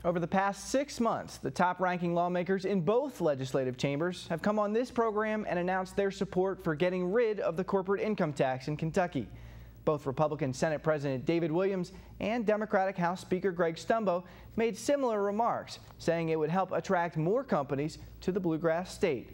Over the past 6 months, the top-ranking lawmakers in both legislative chambers have come on this program and announced their support for getting rid of the corporate income tax in Kentucky. Both Republican Senate President David Williams and Democratic House Speaker Greg Stumbo made similar remarks, saying it would help attract more companies to the bluegrass state.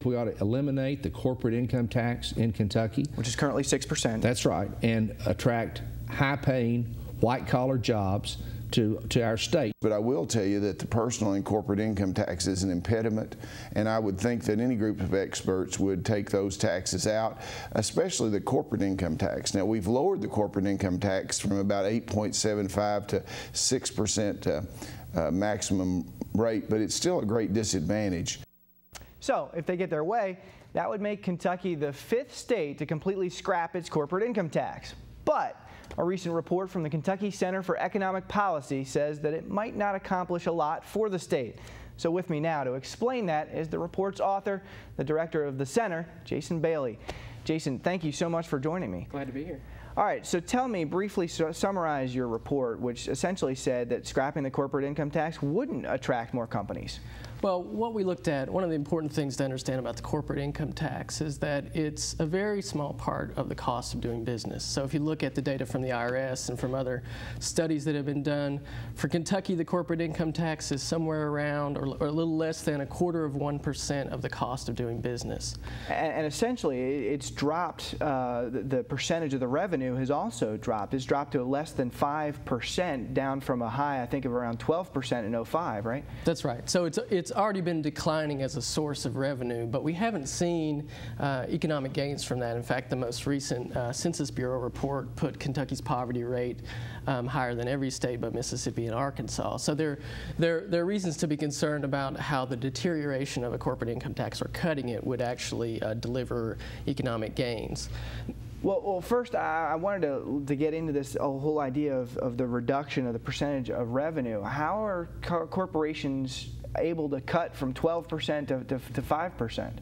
We ought to eliminate the corporate income tax in Kentucky, which is currently 6%. That's right, and attract high-paying, white-collar jobs to our state. But I will tell you that the personal and corporate income tax is an impediment, and I would think that any group of experts would take those taxes out, especially the corporate income tax. Now, we've lowered the corporate income tax from about 8.75 to 6% maximum rate, but it's still a great disadvantage. So, if they get their way, that would make Kentucky the 5th state to completely scrap its corporate income tax. But a recent report from the Kentucky Center for Economic Policy says that it might not accomplish a lot for the state. So with me now to explain that is the report's author, the director of the center, Jason Bailey. Jason, thank you so much for joining me. Glad to be here. All right, so tell me, briefly summarize your report, which essentially said that scrapping the corporate income tax wouldn't attract more companies. Well, what we looked at, one of the important things to understand about the corporate income tax is that it's a very small part of the cost of doing business. So if you look at the data from the IRS and from other studies that have been done, for Kentucky, the corporate income tax is somewhere around or a little less than 1/4% of the cost of doing business. And essentially, it's dropped, the percentage of the revenue has also dropped. It's dropped to less than 5%, down from a high, I think, of around 12% in 2005, right? That's right. So it's already been declining as a source of revenue, but we haven't seen economic gains from that. In fact, the most recent Census Bureau report put Kentucky's poverty rate higher than every state but Mississippi and Arkansas. So there are reasons to be concerned about how the deterioration of a corporate income tax or cutting it would actually deliver economic gains. Well, first, I wanted to get into this whole idea of the reduction of the percentage of revenue. How are corporations able to cut from 12% to 5%?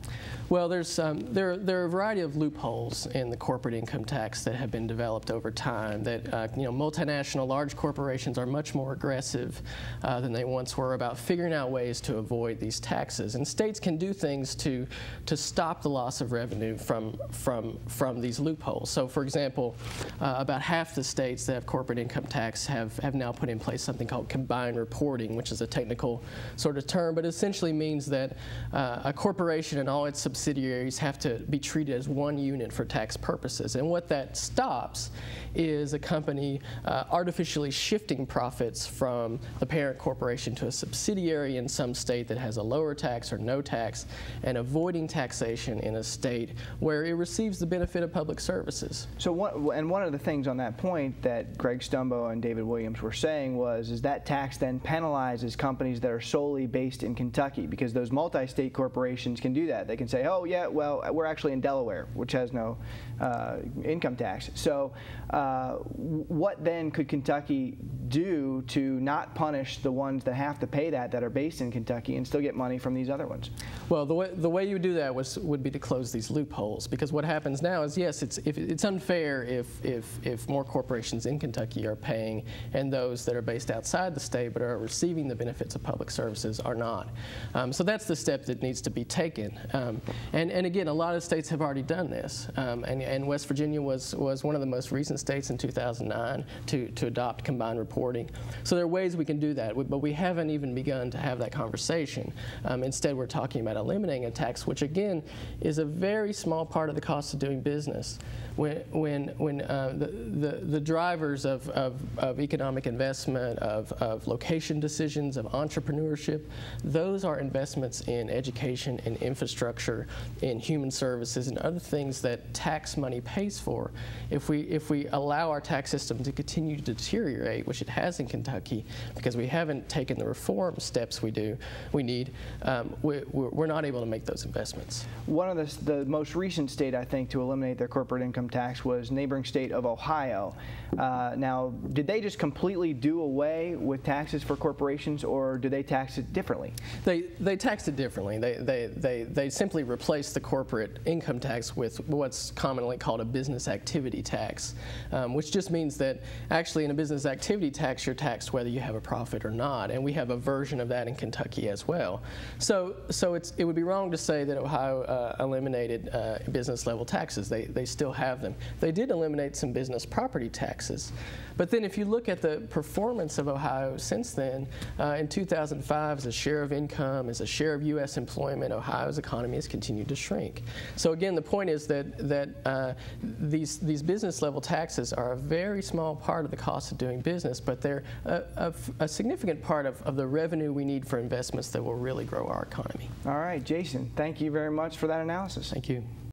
Well, there are a variety of loopholes in the corporate income tax that have been developed over time. That multinational large corporations are much more aggressive than they once were about figuring out ways to avoid these taxes, and states can do things to stop the loss of revenue from these loopholes. So, for example, about half the states that have corporate income tax have now put in place something called combined reporting, which is a technical sort of term, but essentially means that a corporation and all its subsidiaries have to be treated as one unit for tax purposes. And what that stops is a company artificially shifting profits from the parent corporation to a subsidiary in some state that has a lower tax or no tax, and avoiding taxation in a state where it receives the benefit of public services. So one of the things on that point that Greg Stumbo and David Williams were saying is that tax then penalizes companies that are solely based in Kentucky, because those multi-state corporations can do that. They can say, oh yeah, well, we're actually in Delaware, which has no income tax. So what then could Kentucky do to not punish the ones that have to pay that are based in Kentucky and still get money from these other ones? Well, the way you do that would be to close these loopholes, because what happens now is, yes, it's unfair if more corporations in Kentucky are paying and those that are based outside the state but are receiving the benefits of public services are not. So that's the step that needs to be taken. And again, a lot of states have already done this, and West Virginia was one of the most recent states in 2009 to adopt combined reporting. So there are ways we can do that, but we haven't even begun to have that conversation. Instead, we're talking about eliminating a tax, which again is a very small part of the cost of doing business. When the drivers of economic investment, of location decisions, of entrepreneurship, those are investments in education, in infrastructure, in human services, and other things that tax money pays for. If we allow our tax system to continue to deteriorate, which it has in Kentucky, because we haven't taken the reform steps we need, we're not able to make those investments. One of the most recent state, I think, to eliminate their corporate income tax was neighboring state of Ohio. Now, did they just completely do away with taxes for corporations, or do they tax it differently? They tax it differently. They simply replace the corporate income tax with what's commonly called a business activity tax, which just means that actually in a business activity tax you're taxed whether you have a profit or not, and we have a version of that in Kentucky as well. So it would be wrong to say that Ohio eliminated business level taxes. They still have them. They did eliminate some business property taxes. But then if you look at the performance of Ohio since then, in 2005, as a share of income, as a share of U.S. employment, Ohio's economy has continued to shrink. So again, the point is that these business level taxes are a very small part of the cost of doing business, but they're a significant part of the revenue we need for investments that will really grow our economy. All right, Jason, thank you very much for that analysis. Thank you.